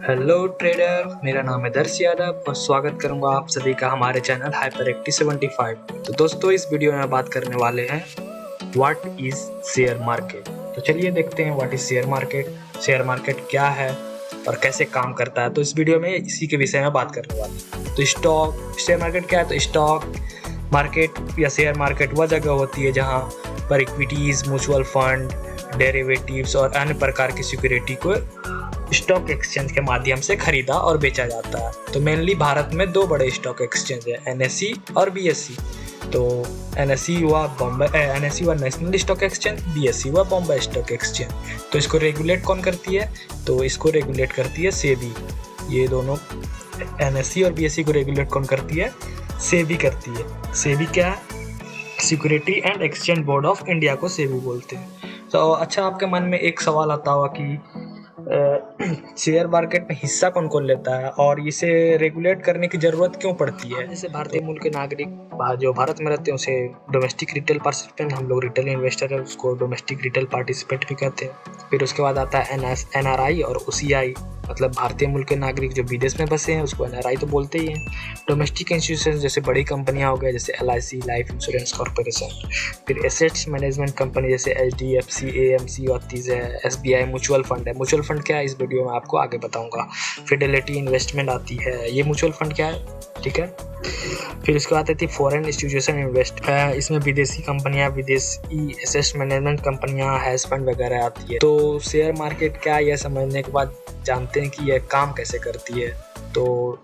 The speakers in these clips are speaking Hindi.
हेलो ट्रेडर, मेरा नाम है दर्श यादव और स्वागत करूंगा आप सभी का हमारे चैनल हाइपर एक्टिव 75। तो दोस्तों, इस वीडियो में बात करने वाले हैं व्हाट इज शेयर मार्केट। तो चलिए देखते हैं what is share market, share market क्या है और कैसे काम करता है। तो इस वीडियो में इसी के विषय में बात करने वाले हैं। तो शेयर मार्केट क्या है? तो स्टॉक मार्केट या शेयर मार्केट वह जगह होती है जहाँ पर इक्विटीज, म्यूचुअल फंड, डेरिवेटिव्स और अन्य प्रकार की सिक्योरिटी को स्टॉक एक्सचेंज के माध्यम से खरीदा और बेचा जाता है। तो मेनली भारत में दो बड़े स्टॉक एक्सचेंज है, एनएसई और बीएसई। तो एनएसई हुआ नेशनल स्टॉक एक्सचेंज, बीएसई हुआ बॉम्बे स्टॉक एक्सचेंज। तो इसको रेगुलेट कौन करती है? तो इसको रेगुलेट करती है सेबी। ये दोनों एनएसई और बीएसई को रेगुलेट कौन करती है? सेबी करती है। सेबी क्या है? Security and exchange board of India को सेबी बोलते हैं। तो अच्छा, आपके मन में एक सवाल आता होगा कि शेयर मार्केट में हिस्सा कौन कौन लेता है और इसे रेगुलेट करने की जरूरत क्यों पड़ती है? जैसे भारतीय मूल के नागरिक जो भारत में रहते हैं उसे डोमेस्टिक रिटेल पार्टिसिपेंट, हम लोग रिटेल इन्वेस्टर है उसको डोमेस्टिक रिटेल पार्टिसिपेंट भी कहते हैं। फिर उसके बाद आता है एनआरआई और ओसीआई, मतलब भारतीय मूल के नागरिक जो विदेश में बसे हैं उसको एनआरआई तो बोलते ही हैं। डोमेस्टिक इंस्टीट्यूशन जैसे बड़ी कंपनियां हो गए जैसे एलआईसी, लाइफ इंश्योरेंस कॉर्पोरेशन। फिर एसेट्स मैनेजमेंट कंपनी जैसे एचडीएफसी, एएमसी और तीसरा एसबीआई म्यूचुअल फंड है। म्यूचुअल फंड क्या है इस वीडियो में आपको आगे बताऊंगा। फिडेलिटी इन्वेस्टमेंट आती है, ये म्यूचुअल फंड क्या है, ठीक है। फिर इसके बाद आती है फॉरेन इंस्टीट्यूशन इन्वेस्ट, इसमें विदेशी कंपनियां, विदेशी एसेट मैनेजमेंट कंपनियां, हेज फंड वगैरह आती है। तो शेयर मार्केट क्या है यह समझने के बाद जानते हैं कि यह काम कैसे करती है। तो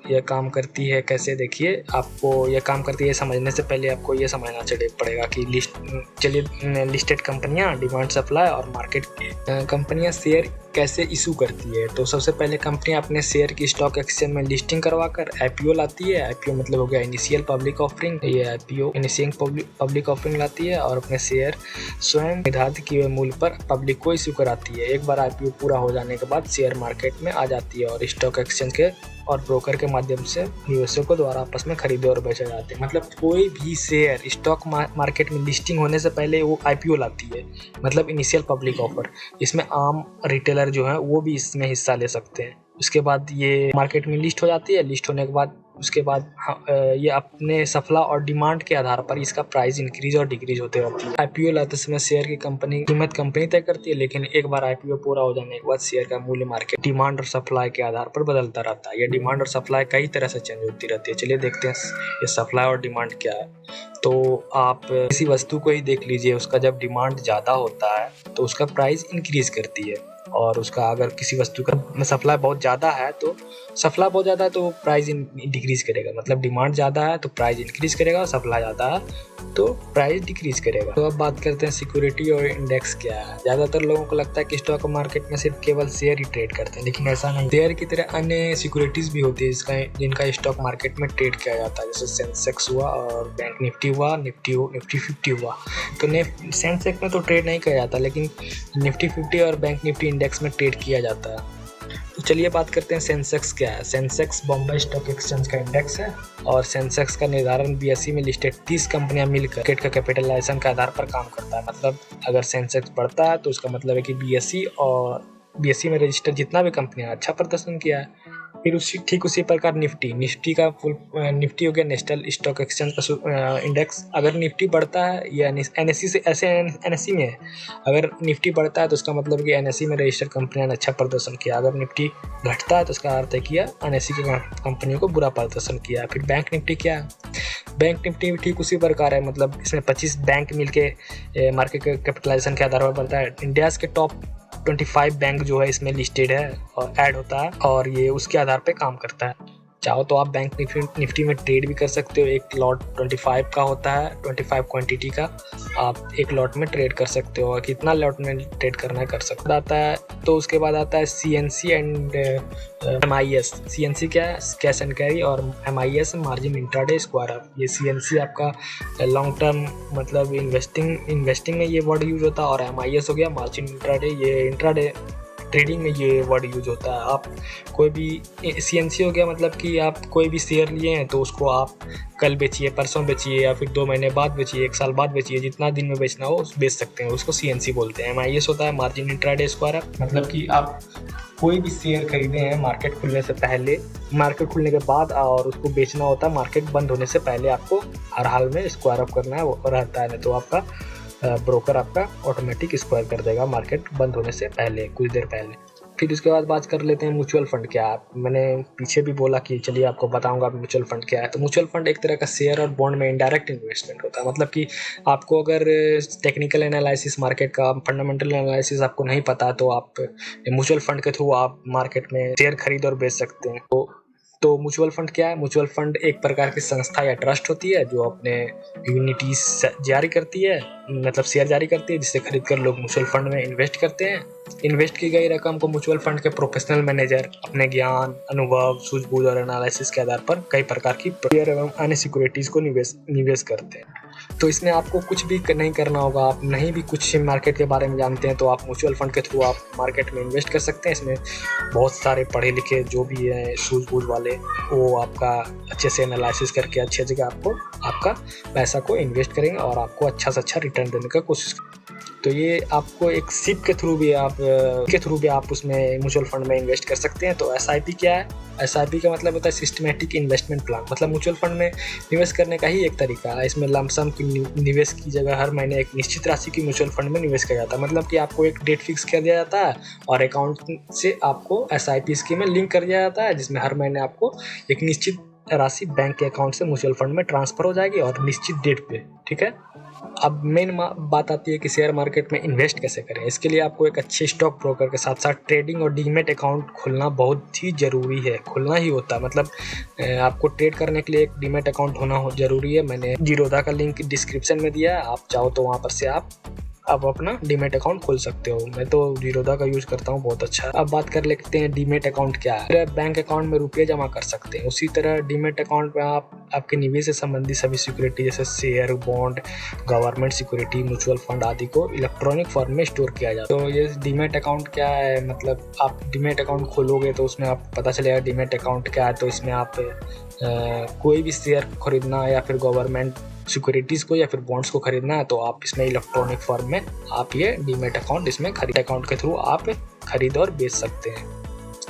यह काम करती है कैसे, देखिए आपको यह काम करती है समझने से पहले आपको यह समझना पड़ेगा कि लिस्टेड कंपनियां, डिमांड सप्लाई और मार्केट कंपनियां शेयर कैसे इशू करती है। तो सबसे पहले कंपनियां अपने शेयर की स्टॉक एक्सचेंज में लिस्टिंग करवाकर आईपीओ लाती है। आईपीओ मतलब हो गया इनिशियल पब्लिक ऑफरिंग। ये आईपीओ इनिशियल पब्लिक ऑफरिंग लाती है और अपने शेयर स्वयं निर्धारित किए हुए मूल्य पर पब्लिक को इशू कराती है। एक बार आईपीओ पूरा हो जाने के बाद शेयर मार्केट में आ जाती है और स्टॉक एक्सचेंज के और ब्रोकर के माध्यम से निवेशकों द्वारा आपस में खरीदे और बेचे जाते हैं। मतलब कोई भी शेयर स्टॉक मार्केट में लिस्टिंग होने से पहले वो आईपीओ लाती है, मतलब इनिशियल पब्लिक ऑफर। इसमें आम रिटेलर जो है वो भी इसमें हिस्सा ले सकते हैं। उसके बाद ये मार्केट में लिस्ट हो जाती है। लिस्ट होने के बाद उसके बाद ये अपने सप्लाई और डिमांड के आधार पर इसका प्राइस इंक्रीज और डिक्रीज होते रहती है। आईपीओ लाते समय शेयर की कीमत कंपनी तय करती है, लेकिन एक बार आईपीओ पूरा हो जाने के बाद शेयर का मूल्य मार्केट डिमांड और सप्लाई के आधार पर बदलता रहता है। ये डिमांड और सप्लाई कई तरह से चेंज होती रहती है। चलिए देखते हैं ये सप्लाई और डिमांड क्या है। तो आप किसी वस्तु को ही देख लीजिए, उसका जब डिमांड ज़्यादा होता है तो उसका प्राइस इंक्रीज करती है, और उसका अगर किसी वस्तु का सप्लाई बहुत ज़्यादा है तो प्राइस डिक्रीज करेगा। मतलब डिमांड ज़्यादा है तो प्राइस इंक्रीज करेगा, और सप्लाई ज़्यादा है तो प्राइस डिक्रीज करेगा। तो अब बात करते हैं सिक्योरिटी और इंडेक्स क्या है। ज़्यादातर लोगों को लगता है कि स्टॉक मार्केट में सिर्फ केवल शेयर ही ट्रेड करते हैं, लेकिन ऐसा नहीं। शेयर की तरह अन्य सिक्योरिटीज़ भी होती है जिनका स्टॉक मार्केट में ट्रेड किया जाता है, जैसे सेंसेक्स हुआ और बैंक निफ्टी हुआ, निफ्टी 50 हुआ। तो सेंसेक्स में तो ट्रेड नहीं किया जाता, लेकिन निफ्टी 50 और बैंक निफ्टी इंडेक्स में ट्रेड किया जाता है। तो चलिए बात करते हैं सेंसेक्स क्या है। सेंसेक्स बॉम्बे स्टॉक एक्सचेंज का इंडेक्स है और सेंसेक्स का निर्धारण बीएसई में लिस्टेड 30 कंपनियां मिलकर मार्केट का कैपिटलाइजेशन के आधार पर काम करता है। मतलब अगर सेंसेक्स बढ़ता है तो उसका मतलब है कि बीएसई में रजिस्टर जितना भी कंपनियां अच्छा प्रदर्शन किया है। फिर ठीक उसी प्रकार निफ्टी का निफ्टी हो गया नेशनल स्टॉक एक्सचेंज का इंडेक्स। अगर निफ्टी बढ़ता है या एनएसई से ऐसे एनएसई में है, अगर निफ्टी बढ़ता है तो उसका मतलब कि एनएसई में रजिस्टर्ड कंपनियों ने अच्छा प्रदर्शन किया। अगर निफ्टी घटता है तो उसका अर्थ है कि एनएसई की कंपनियों को बुरा प्रदर्शन किया। फिर बैंक निफ्टी क्या है? बैंक निफ्टी भी ठीक उसी प्रकार है, मतलब इसमें 25 बैंक मिलके मार्केट कैपिटलाइजेशन के आधार पर बनता है। इंडिया के टॉप 25 बैंक जो है इसमें लिस्टेड है और ऐड होता है, और ये उसके आधार पे काम करता है। चाहो तो आप बैंक निफ्टी में ट्रेड भी कर सकते हो। एक लॉट 25 का होता है, 25 क्वांटिटी का आप एक लॉट में ट्रेड कर सकते हो, और कितना लॉट में ट्रेड करना है कर सकते आता है। तो उसके बाद आता है सीएनसी एंड एमआईएस। सीएनसी क्या है? कैश एंड कैरी, और MIS margin intraday square up. ये सीएनसी आपका लॉन्ग टर्म मतलब इन्वेस्टिंग में ये वर्ड यूज होता है, और एमआईएस हो गया मार्जिन इंट्राडे। ये इंट्राडे ट्रेडिंग में ये वर्ड यूज होता है। आप कोई भी CNC हो गया, मतलब कि आप कोई भी शेयर लिए हैं तो उसको आप कल बेचिए, परसों बेचिए या फिर 2 महीने बाद बेचिए, 1 साल बाद बेचिए, जितना दिन में बेचना हो बेच सकते हैं, उसको CNC बोलते हैं। MIS होता है मार्जिन इंट्राडे स्क्वायर, मतलब कि आप कोई भी शेयर खरीदे हैं मार्केट खुलने से पहले, मार्केट खुलने के बाद और उसको बेचना होता है मार्केट बंद होने से पहले, आपको हर हाल में स्क्वायर अप करना है वो रहता है, नहीं तो आपका ब्रोकर आपका ऑटोमेटिक स्क्वायर कर देगा मार्केट बंद होने से पहले, कुछ देर पहले। फिर उसके बाद बात कर लेते हैं म्यूचुअल फंड क्या है। मैंने पीछे भी बोला कि चलिए आपको बताऊंगा म्यूचुअल फंड क्या है। तो म्यूचुअल फंड एक तरह का शेयर और बॉन्ड में इनडायरेक्ट इन्वेस्टमेंट होता है, मतलब कि आपको अगर टेक्निकल एनालिसिस मार्केट का फंडामेंटल एनालिसिस आपको नहीं पता तो आप म्यूचुअल फंड के थ्रू आप मार्केट में शेयर खरीद और बेच सकते हैं। तो म्यूचुअल फंड क्या है? म्यूचुअल फंड एक प्रकार की संस्था या ट्रस्ट होती है जो अपने यूनिटीज जारी करती है, मतलब शेयर जारी करती है, जिसे खरीद कर लोग म्यूचुअल फंड में इन्वेस्ट करते हैं। इन्वेस्ट की गई रकम को म्यूचुअल फंड के प्रोफेशनल मैनेजर अपने ज्ञान, अनुभव, सूझबूझ और एनालिसिस के आधार पर कई प्रकार की शेयर एवं अन्य सिक्योरिटीज को निवेश करते हैं। तो इसमें आपको कुछ भी नहीं करना होगा। आप नहीं भी कुछ मार्केट के बारे में जानते हैं तो आप म्यूचुअल फंड के थ्रू आप मार्केट में इन्वेस्ट कर सकते हैं। इसमें बहुत सारे पढ़े लिखे जो भी हैं सूझबूझ वाले, वो आपका अच्छे से एनालिसिस करके अच्छे जगह आपको आपका पैसा को इन्वेस्ट करेंगे और आपको अच्छा से अच्छा रिटर्न देने का कोशिश करेंगे। तो ये आपको एक सिप के थ्रू भी आप उसमें म्यूचुअल फंड में इन्वेस्ट कर सकते हैं। तो SIP क्या है? SIP का मतलब होता है सिस्टमेटिक इन्वेस्टमेंट प्लान, मतलब म्यूचुअल फंड में निवेश करने का ही एक तरीका है। इसमें लमसम की निवेश की जगह हर महीने एक निश्चित राशि की म्यूचुअल फंड में निवेश किया जाता है, मतलब कि आपको एक डेट फिक्स कर दिया जाता है और अकाउंट से आपको SIP स्कीम में लिंक कर दिया जाता है, जिसमें हर महीने आपको एक निश्चित राशि बैंक के अकाउंट से म्यूचुअल फंड में ट्रांसफर हो जाएगी और निश्चित डेट पे, ठीक है। अब मेन बात आती है कि शेयर मार्केट में इन्वेस्ट कैसे करें। इसके लिए आपको एक अच्छे स्टॉक ब्रोकर के साथ साथ ट्रेडिंग और डीमेट अकाउंट खोलना बहुत ही ज़रूरी है, खोलना ही होता है। मतलब आपको ट्रेड करने के लिए एक डीमेट अकाउंट होना जरूरी है। मैंने जीरोधा का लिंक डिस्क्रिप्शन में दिया है, आप चाहो तो वहाँ पर से आप अपना डीमेट अकाउंट खोल सकते हो। मैं तो जीरोधा का यूज करता हूँ, बहुत अच्छा है। अब बात कर लेते हैं डीमेट अकाउंट क्या है। बैंक अकाउंट में रुपये जमा कर सकते हैं, उसी तरह डीमेट अकाउंट में आप आपके निवेश से संबंधित सभी सिक्योरिटी जैसे share, bond, government security, mutual fund आदि को इलेक्ट्रॉनिक फॉर्म में स्टोर किया जाता है। तो ये डीमेट अकाउंट क्या है? मतलब आप डीमेट अकाउंट खोलोगे तो उसमें आप पता चलेगा डीमेट अकाउंट क्या है। तो इसमें आप कोई भी शेयर खरीदना या फिर गवर्नमेंट सिक्योरिटीज को या फिर बॉन्ड्स को खरीदना है तो आप इसमें इलेक्ट्रॉनिक फॉर्म में आप ये डीमेट अकाउंट इसमें खरीद अकाउंट के थ्रू आप खरीद और बेच सकते हैं।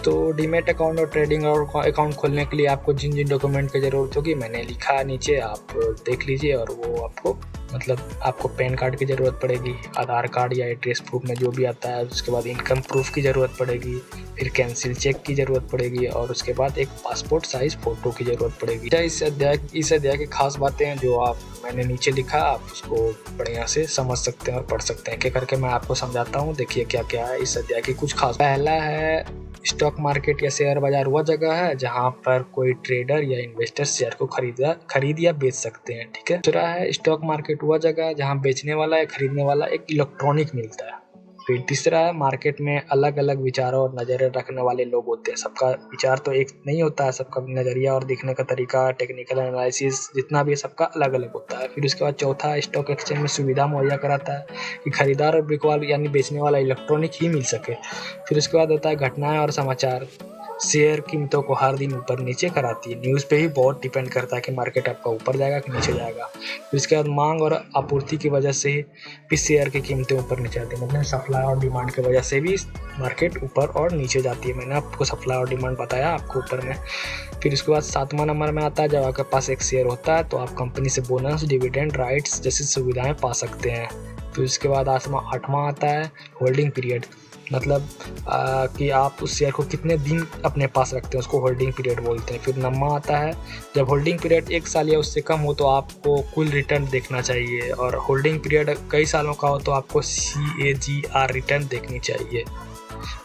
तो डीमेट अकाउंट और ट्रेडिंग और अकाउंट खोलने के लिए आपको जिन जिन डॉक्यूमेंट की ज़रूरत होगी मैंने लिखा है नीचे, आप देख लीजिए। और वो आपको मतलब आपको पैन कार्ड की ज़रूरत पड़ेगी, आधार कार्ड या एड्रेस प्रूफ में जो भी आता है, उसके बाद इनकम प्रूफ की ज़रूरत पड़ेगी, फिर कैंसिल चेक की ज़रूरत पड़ेगी और उसके बाद एक पासपोर्ट साइज़ फ़ोटो की ज़रूरत पड़ेगी। इस अध्याय की खास बातें हैं जो मैंने नीचे लिखा, आप उसको बढ़िया से समझ सकते हैं और पढ़ सकते हैं। क्या करके मैं आपको समझाता हूँ, देखिए क्या क्या है इस अध्याय की कुछ खास। पहला है स्टॉक मार्केट या शेयर बाजार वह जगह है जहां पर कोई ट्रेडर या इन्वेस्टर शेयर को खरीद या बेच सकते हैं, ठीक है। दूसरा है स्टॉक मार्केट वह जगह है जहां बेचने वाला या खरीदने वाला एक इलेक्ट्रॉनिक मिलता है। फिर तीसरा है मार्केट में अलग अलग विचारों और नजरें रखने वाले लोग होते हैं। सबका विचार तो एक नहीं होता है, सबका नजरिया और देखने का तरीका, टेक्निकल एनालिसिस जितना भी है सबका अलग अलग होता है। फिर उसके बाद चौथा, स्टॉक एक्सचेंज में सुविधा मुहैया कराता है कि खरीदार और बिकवाल यानी बेचने वाला इलेक्ट्रॉनिक ही मिल सके। फिर उसके बाद होता है घटनाएं और समाचार, शेयर कीमतों को हर दिन ऊपर नीचे कराती है। न्यूज़ पे ही बहुत डिपेंड करता है कि मार्केट आपका ऊपर जाएगा कि नीचे जाएगा। फिर उसके बाद मांग और आपूर्ति की वजह से भी शेयर की कीमतें ऊपर नीचे आती है, मतलब सप्लाई और डिमांड की वजह से भी मार्केट ऊपर और नीचे जाती है। मैंने आपको सप्लाई और डिमांड बताया आपको ऊपर में। फिर उसके बाद 7वां नंबर में आता है जब आपके पास एक शेयर होता है तो आप कंपनी से बोनस, डिविडेंड, राइट्स जैसी सुविधाएं पा सकते हैं। फिर उसके बाद 8वां आता है होल्डिंग पीरियड, मतलब कि आप उस शेयर को कितने दिन अपने पास रखते हैं, उसको होल्डिंग पीरियड बोलते हैं। फिर 9वां आता है जब होल्डिंग पीरियड 1 साल या उससे कम हो तो आपको कुल रिटर्न देखना चाहिए, और होल्डिंग पीरियड कई सालों का हो तो आपको CAGR रिटर्न देखनी चाहिए।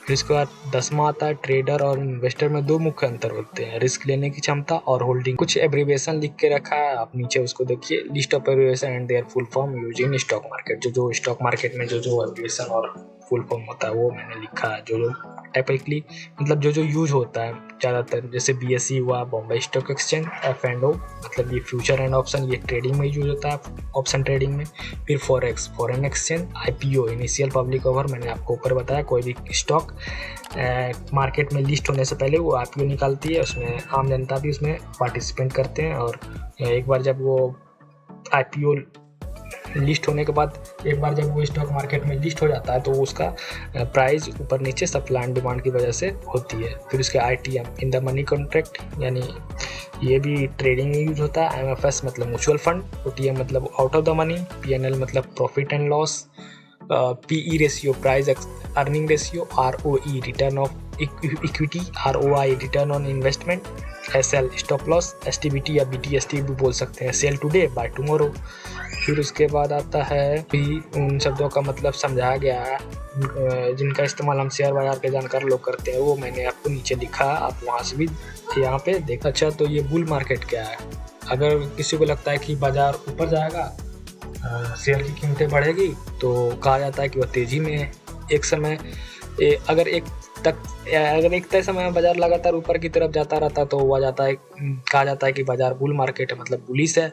फिर इसके बाद 10वां आता है ट्रेडर और इन्वेस्टर में 2 मुख्य अंतर होते हैं, रिस्क लेने की क्षमता और होल्डिंग। कुछ एब्रिविएशन लिख के रखा है, आप नीचे उसको देखिए, list of abbreviation and there full form used in stock market. जो स्टॉक मार्केट में जो एब्रिविएशन और फुल फॉर्म होता है वो मैंने लिखा है, जो टाइपिकली मतलब जो यूज होता है ज़्यादातर, जैसे BSE हुआ, बॉम्बे स्टॉक एक्सचेंज, F&O मतलब ये फ्यूचर एंड ऑप्शन, ये ट्रेडिंग में यूज होता है, ऑप्शन ट्रेडिंग में। फिर forex, foreign exchange, IPO initial public offer, मैंने आपको ऊपर बताया कोई भी स्टॉक मार्केट में लिस्ट होने से पहले वो IPO निकालती है, उसमें आम जनता भी उसमें पार्टिसिपेट करते हैं। और एक बार जब वो IPO लिस्ट होने के बाद, एक बार जब वो स्टॉक मार्केट में लिस्ट हो जाता है तो उसका प्राइस ऊपर नीचे सप्लाई एंड डिमांड की वजह से होती है। फिर उसके ITM in the money contract, यानी ये भी ट्रेडिंग में यूज होता है। MFS मतलब म्यूचुअल फंड, OTM मतलब out of the money, PNL मतलब profit and loss, PE ratio price earning ratio, ROE return of equity, ROI return on investment, SL stop loss, STBT या BTST भी बोल सकते हैं, सेल टुडे बाय टुमारो। फिर उसके बाद आता है भी उन शब्दों का मतलब समझाया गया है जिनका इस्तेमाल हम शेयर बाजार के जानकार लोग करते हैं, वो मैंने आपको नीचे लिखा, आप वहाँ से भी यहाँ पे देख। अच्छा, तो ये बुल मार्केट क्या है? अगर किसी को लगता है कि बाजार ऊपर जाएगा, शेयर की कीमतें बढ़ेगी, तो कहा जाता है कि वह तेजी में है। एक समय अगर एक तय समय में बाजार लगातार ऊपर की तरफ जाता रहता तो कहा जाता है कि बाजार बुल मार्केट है, मतलब बुलिश है।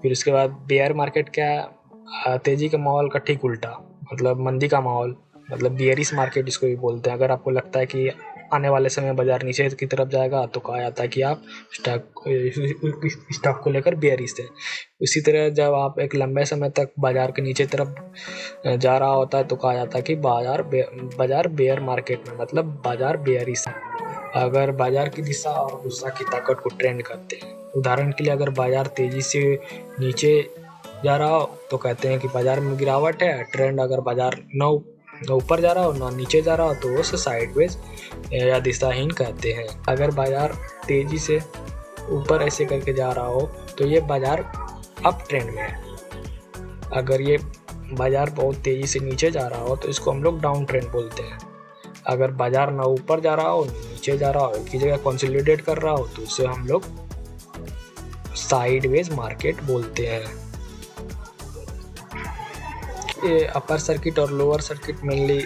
फिर उसके बाद बेयर मार्केट क्या है? तेजी के माहौल का ठीक उल्टा, मतलब मंदी का माहौल, मतलब बियरिश मार्केट इसको भी बोलते हैं। अगर आपको लगता है कि आने वाले समय बाजार नीचे की तरफ जाएगा तो कहा जाता है कि आप स्टॉक को लेकर बेयरिश है। उसी तरह जब आप एक लंबे समय तक बाजार के नीचे तरफ जा रहा होता है तो कहा जाता है कि बाजार बेयर मार्केट में, मतलब बाजार बेयरिश है। अगर बाजार की दिशा और गुस्सा की ताकत को ट्रेंड करते हैं, उदाहरण के लिए अगर बाजार तेजी से नीचे जा रहा हो तो कहते हैं कि बाजार में गिरावट है। ट्रेंड अगर बाजार न ऊपर जा रहा हो न नीचे जा रहा हो तो उसे साइडवेज या दिशाहीन कहते हैं। अगर बाजार तेजी से ऊपर ऐसे करके जा रहा हो तो ये बाजार अप ट्रेंड में है। अगर ये बाजार बहुत तेजी से नीचे जा रहा हो तो इसको हम लोग डाउन ट्रेंड बोलते हैं। अगर बाजार ना ऊपर जा रहा हो नीचे जा रहा हो, एक ही जगह कंसोलिडेट कर रहा हो, तो उसे हम लोग साइडवेज मार्केट बोलते हैं। ये अपर सर्किट और lower circuit mainly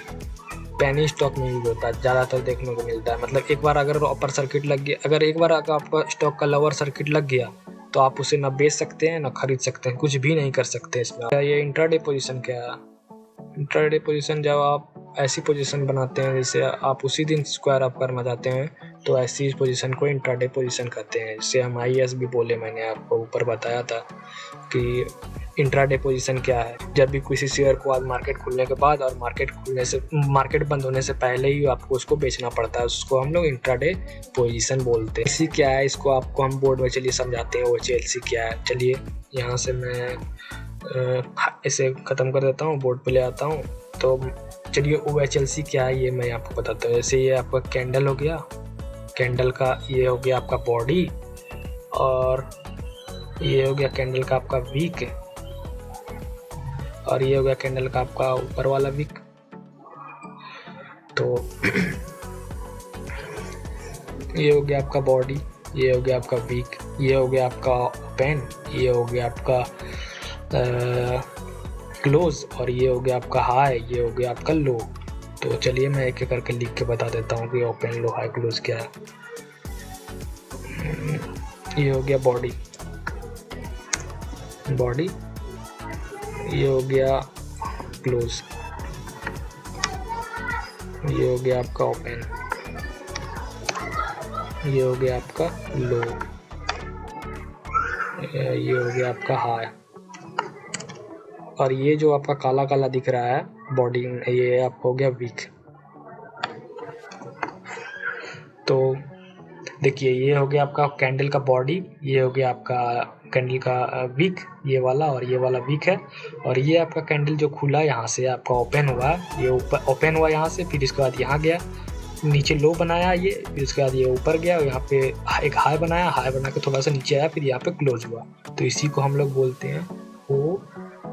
penny stock में यूज होता है, ज़्यादातर देखने को मिलता है। मतलब एक बार अगर अपर सर्किट लग गया, अगर एक बार अगर आपका स्टॉक का लोअर सर्किट लग गया तो आप उसे ना बेच सकते हैं ना खरीद सकते हैं, कुछ भी नहीं कर सकते इसमें। ये इंट्राडे पोजीशन क्या है? इंट्राडे पोजीशन जब आप ऐसी पोजीशन बनाते हैं जैसे आप उसी दिन स्क्वायर अप करना चाहते हैं तो ऐसी पोजीशन को इंट्राडे पोजीशन कहते हैं। जिसे हम IES भी बोले, मैंने आपको ऊपर बताया था कि इंट्राडे पोजीशन क्या है। जब भी किसी शेयर को आज मार्केट खुलने के बाद और मार्केट बंद होने से पहले ही आपको उसको बेचना पड़ता है, उसको हम लोग इंट्राडे पोजीशन बोलते हैं। इसी क्या है, इसको आपको हम बोर्ड में चलिए समझाते हैं। OHLC क्या है, चलिए यहाँ से मैं इसे ख़त्म कर देता हूँ, बोर्ड पे ले आता हूँ। तो चलिए OHLC क्या है ये मैं आपको बताता हूँ। जैसे ये आपका कैंडल हो गया, कैंडल का ये हो गया आपका बॉडी, और ये हो गया कैंडल का आपका वीक, और ये हो गया कैंडल का आपका ऊपर वाला वीक। तो ये हो गया आपका बॉडी, ये हो गया आपका वीक, ये हो गया आपका ओपन, ये हो गया आपका क्लोज, और ये हो गया आपका हाई, ये हो गया आपका लो। तो चलिए मैं एक एक करके लिख के बता देता हूँ कि ओपन, लो, हाई, क्लोज क्या है। ये हो गया बॉडी, ये हो गया क्लोज, ये हो गया आपका ओपन, ये हो गया आपका लो, ये हो गया आपका हाई, और ये जो आपका काला काला दिख रहा है बॉडी, ये आपका हो गया वीक। तो देखिए ये हो गया आपका कैंडल का बॉडी, ये हो गया आपका कैंडल का वीक, ये वाला और ये वाला वीक है। और ये आपका कैंडल जो खुला यहाँ से आपका ओपन हुआ, ये ऊपर ओपन हुआ यहाँ से, फिर इसके बाद यहाँ गया, नीचे लो बनाया ये, फिर उसके बाद ये ऊपर गया, यहाँ पे एक हाई बनाया, हाई बना के थोड़ा सा नीचे आया, फिर यहाँ पे क्लोज हुआ। तो इसी को हम लोग बोलते हैं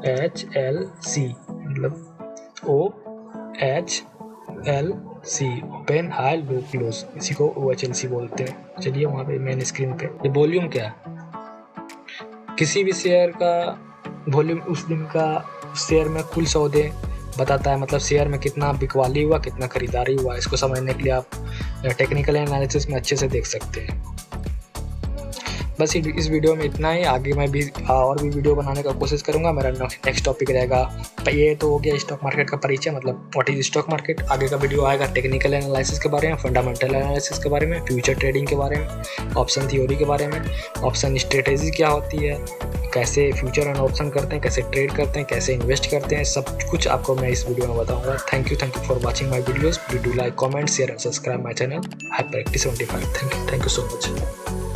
OHLC, मतलब OHLC, ओपन, हाई, लो, क्लोज, इसी को OHLC बोलते हैं। चलिए वहाँ पे मेन स्क्रीन पे ये वॉल्यूम क्या है, किसी भी शेयर का वॉल्यूम उस दिन का शेयर में कुल सौदे बताता है, मतलब शेयर में कितना बिकवाली हुआ, कितना खरीदारी हुआ। इसको समझने के लिए आप टेक्निकल एनालिसिस में अच्छे से देख सकते हैं। बस इस वीडियो में इतना ही। आगे मैं भी और भी वीडियो बनाने का कोशिश करूंगा। मेरा नेक्स्ट टॉपिक रहेगा, ये तो हो गया स्टॉक मार्केट का परिचय, मतलब व्हाट इज स्टॉक मार्केट। आगे का वीडियो आएगा टेक्निकल एनालिसिस के बारे में, फंडामेंटल एनालिसिस के बारे में, फ्यूचर ट्रेडिंग के बारे में, ऑप्शन थ्योरी के बारे में, ऑप्शन स्ट्रेटेजी क्या होती है, कैसे फ्यूचर एंड ऑप्शन करते हैं, कैसे ट्रेड करते हैं, कैसे इन्वेस्ट करते हैं, सब कुछ आपको मैं इस वीडियो में बताऊंगा। Thank you for watching my videos. Please do like, comment, share and subscribe my channel HyperActive 75। Thank you so much.